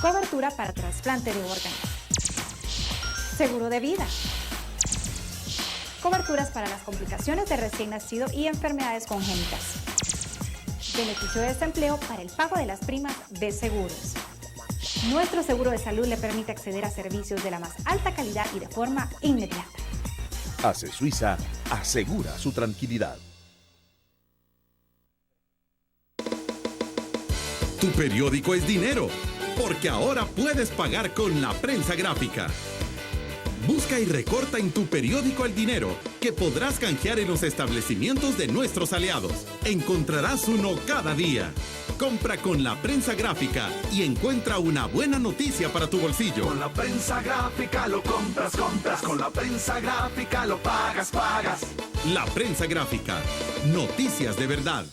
Cobertura para trasplante de órganos. Seguro de vida. Coberturas para las complicaciones de recién nacido y enfermedades congénitas. Beneficio de desempleo para el pago de las primas de seguros. Nuestro seguro de salud le permite acceder a servicios de la más alta calidad y de forma inmediata. Asset Suiza asegura su tranquilidad. Tu periódico es dinero, porque ahora puedes pagar con la prensa gráfica. Busca y recorta en tu periódico el dinero que podrás canjear en los establecimientos de nuestros aliados. Encontrarás uno cada día. Compra con la prensa gráfica y encuentra una buena noticia para tu bolsillo. Con la prensa gráfica lo compras. Con la prensa gráfica lo pagas. La prensa gráfica. Noticias de verdad.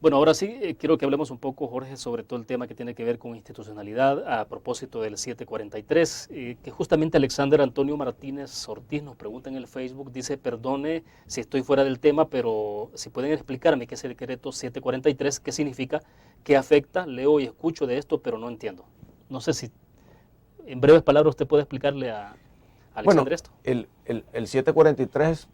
Bueno, ahora sí quiero que hablemos un poco, Jorge, sobre todo el tema que tiene que ver con institucionalidad a propósito del 743, que justamente Alexander Antonio Martínez Ortiz nos pregunta en el Facebook, dice, perdone si estoy fuera del tema, pero si pueden explicarme qué es el decreto 743, qué significa, qué afecta, leo y escucho de esto, pero no entiendo. No sé si en breves palabras usted puede explicarle a Alexander esto. El 743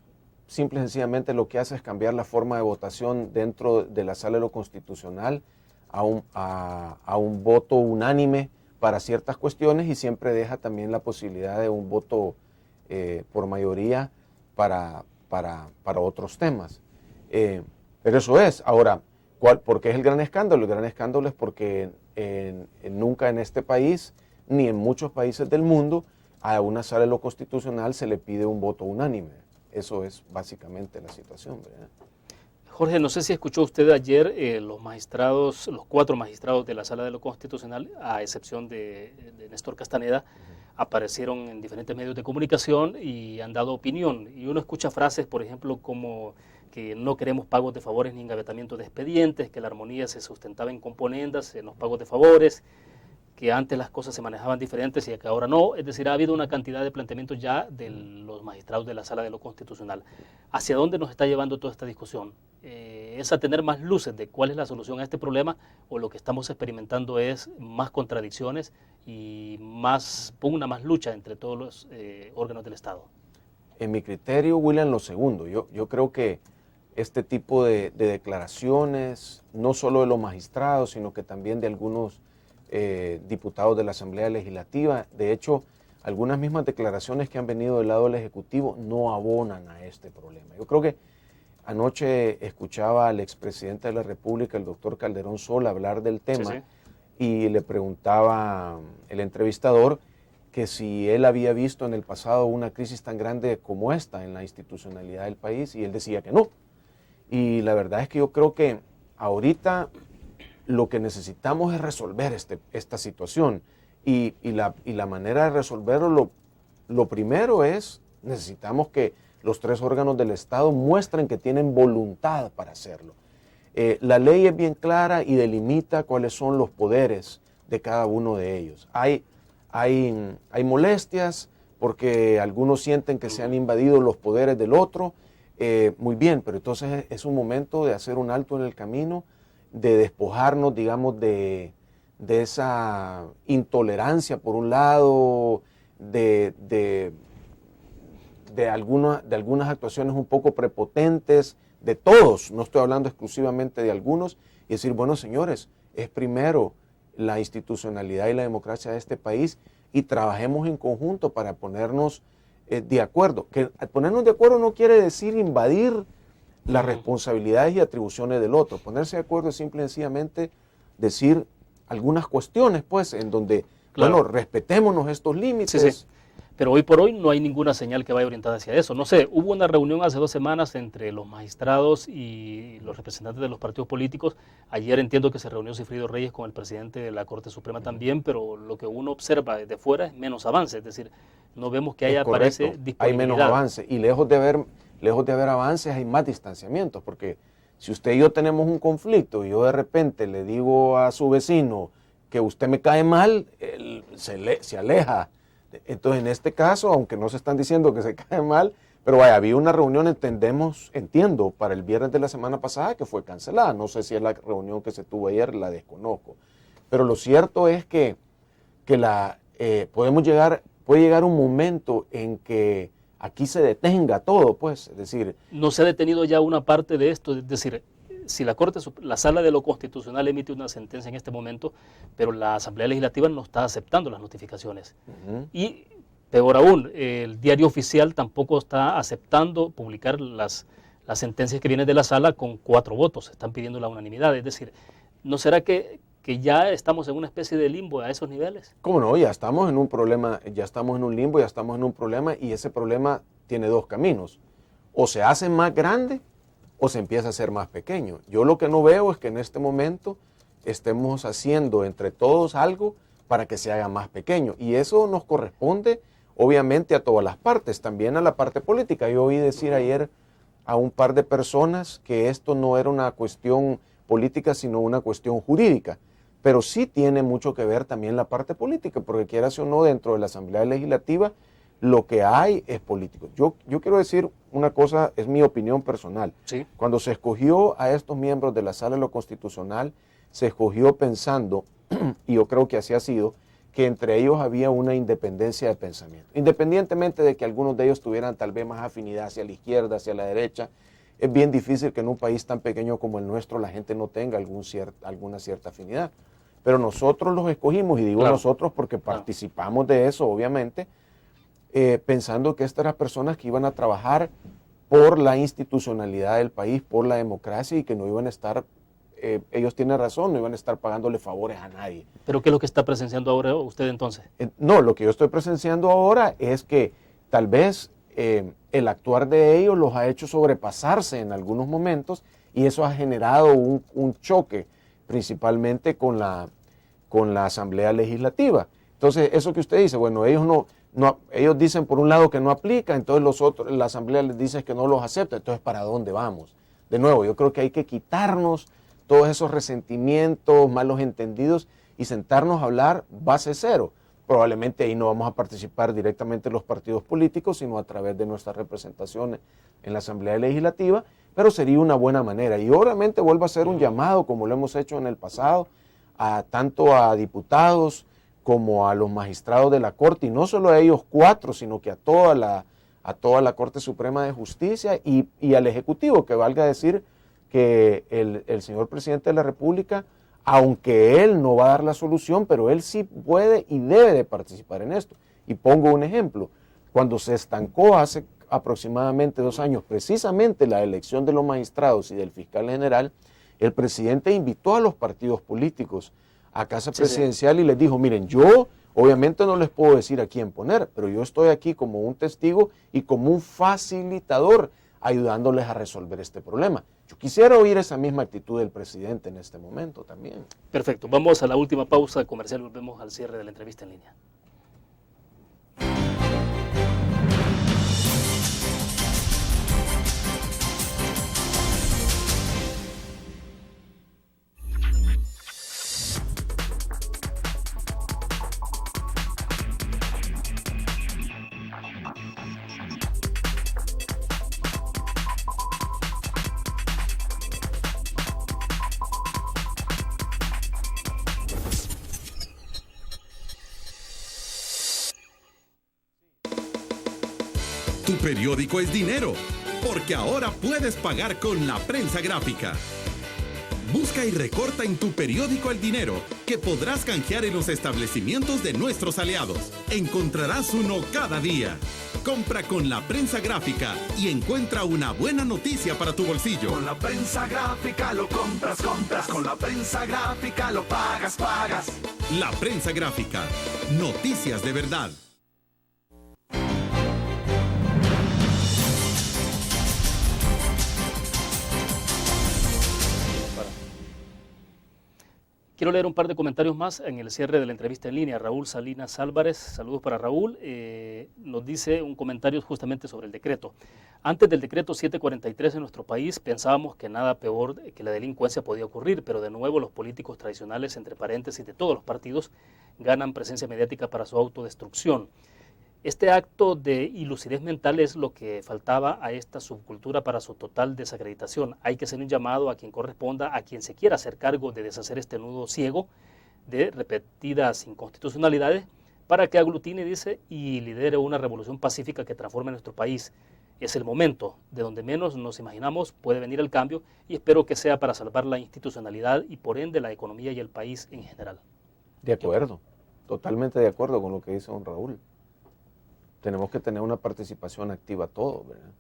simple y sencillamente lo que hace es cambiar la forma de votación dentro de la sala de lo constitucional a un voto unánime para ciertas cuestiones y siempre deja también la posibilidad de un voto por mayoría para otros temas. Pero eso es. Ahora, ¿por qué es el gran escándalo? El gran escándalo es porque nunca en este país, ni en muchos países del mundo, a una sala de lo constitucional se le pide un voto unánime. Eso es básicamente la situación, ¿verdad? Jorge, no sé si escuchó usted ayer los 4 magistrados de la Sala de lo Constitucional, a excepción de Néstor Castaneda, aparecieron en diferentes medios de comunicación y han dado opinión. Y uno escucha frases, por ejemplo, como que no queremos pagos de favores ni engavetamiento de expedientes, que la armonía se sustentaba en componendas, en los pagos de favores, que antes las cosas se manejaban diferentes y que ahora no. Es decir, ha habido una cantidad de planteamientos ya de los magistrados de la Sala de lo Constitucional. ¿Hacia dónde nos está llevando toda esta discusión? ¿Es a tener más luces de cuál es la solución a este problema o lo que estamos experimentando es más contradicciones y más pugna, más lucha entre todos los órganos del Estado? En mi criterio, William, lo segundo. Yo creo que este tipo de declaraciones, no solo de los magistrados, sino que también de algunos diputados de la Asamblea Legislativa. De hecho, algunas mismas declaraciones que han venido del lado del Ejecutivo no abonan a este problema. Yo creo que anoche escuchaba al expresidente de la República, el doctor Calderón Sol, hablar del tema, sí, sí. Y le preguntaba el entrevistador que si él había visto en el pasado una crisis tan grande como esta en la institucionalidad del país, y él decía que no. Y la verdad es que yo creo que ahorita lo que necesitamos es resolver esta situación. Y la manera de resolverlo, lo primero es, necesitamos que los 3 órganos del Estado muestren que tienen voluntad para hacerlo. La ley es bien clara y delimita cuáles son los poderes de cada uno de ellos. Hay molestias porque algunos sienten que se han invadido los poderes del otro. Muy bien, pero entonces es un momento de hacer un alto en el camino, de despojarnos, digamos, de esa intolerancia por un lado, de algunas actuaciones un poco prepotentes, de todos, no estoy hablando exclusivamente de algunos, y decir, bueno, señores, es primero la institucionalidad y la democracia de este país y trabajemos en conjunto para ponernos de acuerdo. Que ponernos de acuerdo no quiere decir invadir las responsabilidades y atribuciones del otro. Ponerse de acuerdo es simple y sencillamente decir algunas cuestiones, pues, en donde, claro, bueno, respetémonos estos límites. Sí, sí. Pero hoy por hoy no hay ninguna señal que vaya orientada hacia eso. No sé, hubo una reunión hace 2 semanas entre los magistrados y los representantes de los partidos políticos. Ayer entiendo que se reunió Sigfrido Reyes con el presidente de la Corte Suprema también, pero lo que uno observa desde fuera es menos avance. Es decir, no vemos que haya, parece, disponibilidad. Hay menos avance y lejos de haber avances hay más distanciamientos, porque si usted y yo tenemos un conflicto y yo de repente le digo a su vecino que usted me cae mal, él se aleja. Entonces, en este caso, aunque no se están diciendo que se cae mal, pero vaya, había una reunión, entiendo, para el viernes de la semana pasada que fue cancelada. No sé si es la reunión que se tuvo ayer, la desconozco. Pero lo cierto es que puede llegar un momento en que aquí se detenga todo, pues, es decir... ¿No se ha detenido ya una parte de esto? Es decir, si la Sala de lo Constitucional emite una sentencia en este momento, pero la Asamblea Legislativa no está aceptando las notificaciones. Y peor aún, el diario oficial tampoco está aceptando publicar las sentencias que vienen de la Sala con 4 votos. Están pidiendo la unanimidad. Es decir, ¿no será que ya estamos en una especie de limbo a esos niveles? ¿Cómo no? Ya estamos en un problema, ya estamos en un limbo, ya estamos en un problema, y ese problema tiene 2 caminos. O se hace más grande o se empieza a hacer más pequeño. Yo lo que no veo es que en este momento estemos haciendo entre todos algo para que se haga más pequeño. Y eso nos corresponde, obviamente, a todas las partes, también a la parte política. Yo oí decir ayer a un par de personas que esto no era una cuestión política, sino una cuestión jurídica. Pero sí tiene mucho que ver también la parte política, porque quieras o no, dentro de la Asamblea Legislativa, lo que hay es político. Yo quiero decir una cosa, es mi opinión personal. ¿Sí? Cuando se escogió a estos miembros de la Sala de lo Constitucional, se escogió pensando, y yo creo que así ha sido, que entre ellos había una independencia de pensamiento. Independientemente de que algunos de ellos tuvieran tal vez más afinidad hacia la izquierda, hacia la derecha, es bien difícil que en un país tan pequeño como el nuestro la gente no tenga alguna cierta afinidad. Pero nosotros los escogimos, y digo claro, nosotros porque participamos de eso, obviamente, pensando que estas eran personas que iban a trabajar por la institucionalidad del país, por la democracia, y que no iban a estar, ellos tienen razón, no iban a estar pagándole favores a nadie. ¿Pero qué es lo que está presenciando ahora usted entonces? No, lo que yo estoy presenciando ahora es que tal vez el actuar de ellos los ha hecho sobrepasarse en algunos momentos, y eso ha generado un choque, principalmente con la Asamblea Legislativa. Entonces, eso que usted dice, bueno, ellos dicen por un lado que no aplica, entonces la Asamblea les dice que no los acepta. Entonces, ¿para dónde vamos? De nuevo, yo creo que hay que quitarnos todos esos resentimientos, malos entendidos, y sentarnos a hablar base cero. Probablemente ahí no vamos a participar directamente los partidos políticos, sino a través de nuestras representaciones en la Asamblea Legislativa, pero sería una buena manera. Y obviamente vuelvo a hacer un llamado, como lo hemos hecho en el pasado, tanto a diputados como a los magistrados de la Corte, y no solo a ellos 4, sino que a toda a toda la Corte Suprema de Justicia y al Ejecutivo, que valga decir que el señor presidente de la República, aunque él no va a dar la solución, pero él sí puede y debe de participar en esto. Y pongo un ejemplo, cuando se estancó hace aproximadamente 2 años precisamente la elección de los magistrados y del fiscal general, el presidente invitó a los partidos políticos a casa presidencial y les dijo, miren, yo obviamente no les puedo decir a quién poner, pero yo estoy aquí como un testigo y como un facilitador ayudándoles a resolver este problema. Yo quisiera oír esa misma actitud del presidente en este momento también. Perfecto, vamos a la última pausa comercial, volvemos al cierre de la entrevista en línea. Tu periódico es dinero, porque ahora puedes pagar con la prensa gráfica. Busca y recorta en tu periódico el dinero que podrás canjear en los establecimientos de nuestros aliados. Encontrarás uno cada día. Compra con la prensa gráfica y encuentra una buena noticia para tu bolsillo. Con la prensa gráfica lo compras, compras. Con la prensa gráfica lo pagas, pagas. La prensa gráfica. Noticias de verdad. Quiero leer un par de comentarios más en el cierre de la entrevista en línea. Raúl Salinas Álvarez, saludos para Raúl, nos dice un comentario justamente sobre el decreto. Antes del decreto 743 en nuestro país pensábamos que nada peor que la delincuencia podía ocurrir, pero de nuevo los políticos tradicionales, entre paréntesis, de todos los partidos, ganan presencia mediática para su autodestrucción. Este acto de ilucidez mental es lo que faltaba a esta subcultura para su total desacreditación. Hay que hacer un llamado a quien corresponda, a quien se quiera hacer cargo de deshacer este nudo ciego de repetidas inconstitucionalidades para que aglutine, dice, y lidere una revolución pacífica que transforme nuestro país. Es el momento de donde menos nos imaginamos puede venir el cambio y espero que sea para salvar la institucionalidad y por ende la economía y el país en general. De acuerdo, totalmente de acuerdo con lo que dice don Raúl. Tenemos que tener una participación activa todos, ¿verdad?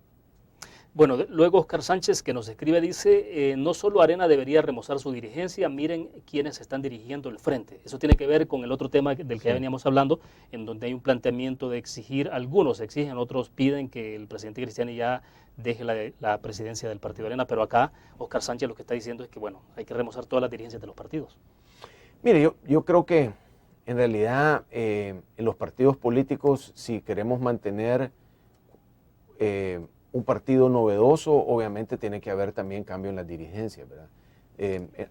Bueno, luego Oscar Sánchez, que nos escribe, dice, no solo Arena debería remozar su dirigencia, miren quiénes están dirigiendo el frente. Eso tiene que ver con el otro tema del que ya veníamos hablando, en donde hay un planteamiento de exigir, algunos exigen, otros piden que el presidente Cristiani ya deje la presidencia del partido Arena, pero acá Oscar Sánchez lo que está diciendo es que, bueno, hay que remozar todas las dirigencias de los partidos. Mire, yo creo que en realidad, en los partidos políticos, si queremos mantener un partido novedoso, obviamente tiene que haber también cambio en las dirigencias, ¿verdad?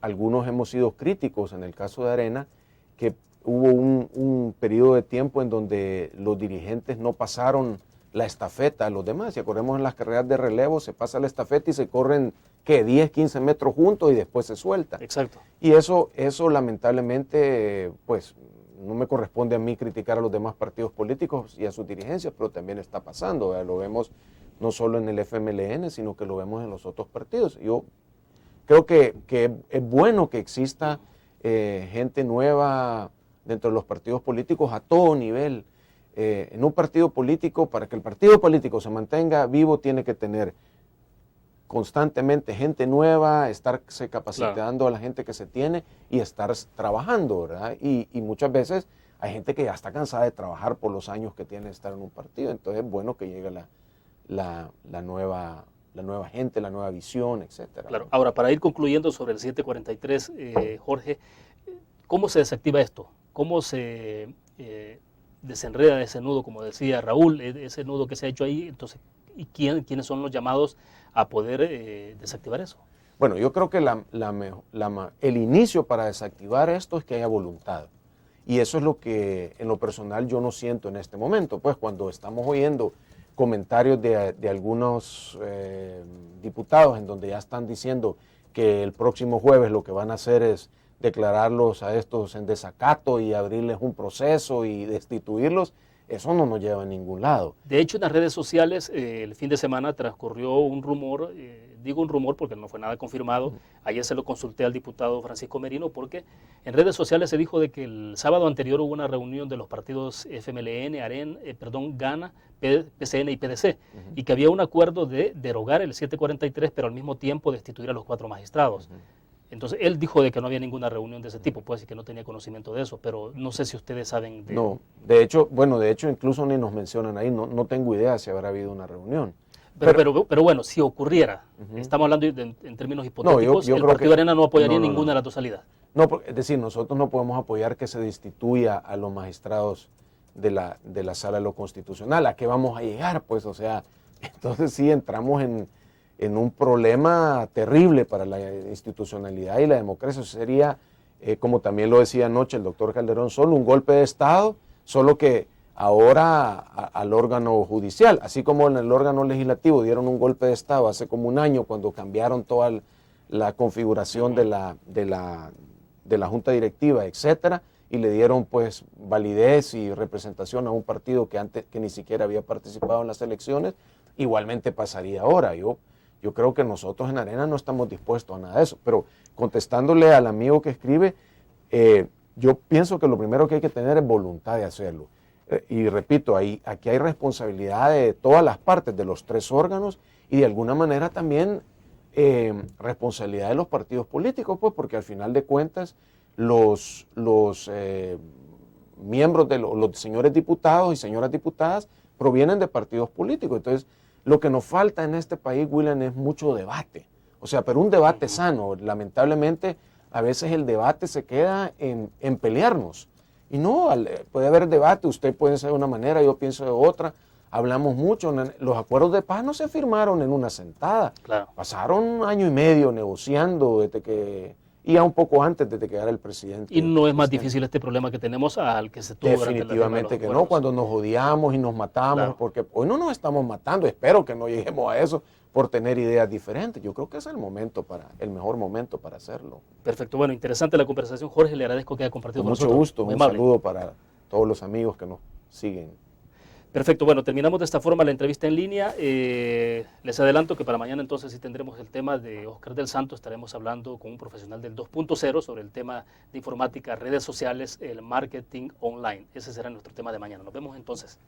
Algunos hemos sido críticos en el caso de Arena, que hubo un periodo de tiempo en donde los dirigentes no pasaron la estafeta a los demás. Si acordemos en las carreras de relevo, se pasa la estafeta y se corren, ¿qué? 10, 15 metros juntos y después se suelta. Exacto. Y eso lamentablemente, pues, no me corresponde a mí criticar a los demás partidos políticos y a sus dirigencias, pero también está pasando, ¿verdad? Lo vemos no solo en el FMLN, sino que lo vemos en los otros partidos. Yo creo que es bueno que exista gente nueva dentro de los partidos políticos a todo nivel. En un partido político, para que el partido político se mantenga vivo, tiene que tener constantemente gente nueva, estarse capacitando a la gente que se tiene y estar trabajando, ¿verdad? Y muchas veces hay gente que ya está cansada de trabajar por los años que tiene de estar en un partido, entonces es bueno que llegue la nueva gente, la nueva visión, etcétera. Claro. Ahora, para ir concluyendo sobre el 743, Jorge, ¿cómo se desactiva esto? ¿Cómo se desenreda ese nudo, como decía Raúl, ese nudo que se ha hecho ahí? Entonces, ¿y quiénes son los llamados a poder desactivar eso? Bueno, yo creo que el inicio para desactivar esto es que haya voluntad. Y eso es lo que en lo personal yo no siento en este momento. Pues cuando estamos oyendo comentarios de algunos diputados en donde ya están diciendo que el próximo jueves lo que van a hacer es declararlos a estos en desacato y abrirles un proceso y destituirlos, eso no nos lleva a ningún lado. De hecho, en las redes sociales, el fin de semana transcurrió un rumor, digo un rumor porque no fue nada confirmado, ayer se lo consulté al diputado Francisco Merino, porque en redes sociales se dijo de que el sábado anterior hubo una reunión de los partidos FMLN, GANA, PCN y PDC, y que había un acuerdo de derogar el 743, pero al mismo tiempo destituir a los 4 magistrados. Entonces, él dijo de que no había ninguna reunión de ese tipo, pues, y que no tenía conocimiento de eso, pero no sé si ustedes saben de... No, de hecho, incluso ni nos mencionan ahí, no tengo idea si habrá habido una reunión. Pero bueno, si ocurriera, estamos hablando en términos hipotéticos, el Partido Arena no apoyaría ninguna de las dos salidas. No, es decir, nosotros no podemos apoyar que se destituya a los magistrados de la Sala de lo Constitucional. ¿A qué vamos a llegar? Pues, o sea, entonces sí entramos en un problema terrible para la institucionalidad y la democracia. Eso sería, como también lo decía anoche el doctor Calderón, solo un golpe de Estado, solo que ahora al órgano judicial, así como en el órgano legislativo dieron un golpe de Estado hace como un año cuando cambiaron toda la configuración de la junta directiva, etcétera, y le dieron pues validez y representación a un partido que ni siquiera había participado en las elecciones. Igualmente pasaría ahora. Yo creo que nosotros en Arena no estamos dispuestos a nada de eso, pero contestándole al amigo que escribe, yo pienso que lo primero que hay que tener es voluntad de hacerlo. Y repito, aquí hay responsabilidad de todas las partes, de los 3 órganos, y de alguna manera también responsabilidad de los partidos políticos, pues, porque al final de cuentas los miembros de los señores diputados y señoras diputadas provienen de partidos políticos. Entonces, lo que nos falta en este país, William, es mucho debate. O sea, pero un debate sano. Lamentablemente, a veces el debate se queda en pelearnos. Y no, puede haber debate, usted puede ser de una manera, yo pienso de otra. Hablamos mucho, los acuerdos de paz no se firmaron en una sentada. Claro. Pasaron 1 año y medio negociando y ya un poco antes de que llegara el presidente. Y no es más difícil este problema que tenemos al que se tuvo definitivamente que no, cuando nos odiamos y nos matamos, claro. Porque hoy no nos estamos matando, espero que no lleguemos a eso por tener ideas diferentes. Yo creo que es el mejor momento para hacerlo. Perfecto, bueno, interesante la conversación, Jorge, le agradezco que haya compartido con nosotros. Mucho gusto, un saludo para todos los amigos que nos siguen. Perfecto, bueno, terminamos de esta forma la entrevista en línea. Les adelanto que para mañana entonces sí tendremos el tema de Oscar del Santo. Estaremos hablando con un profesional del 2.0 sobre el tema de informática, redes sociales, el marketing online. Ese será nuestro tema de mañana. Nos vemos entonces.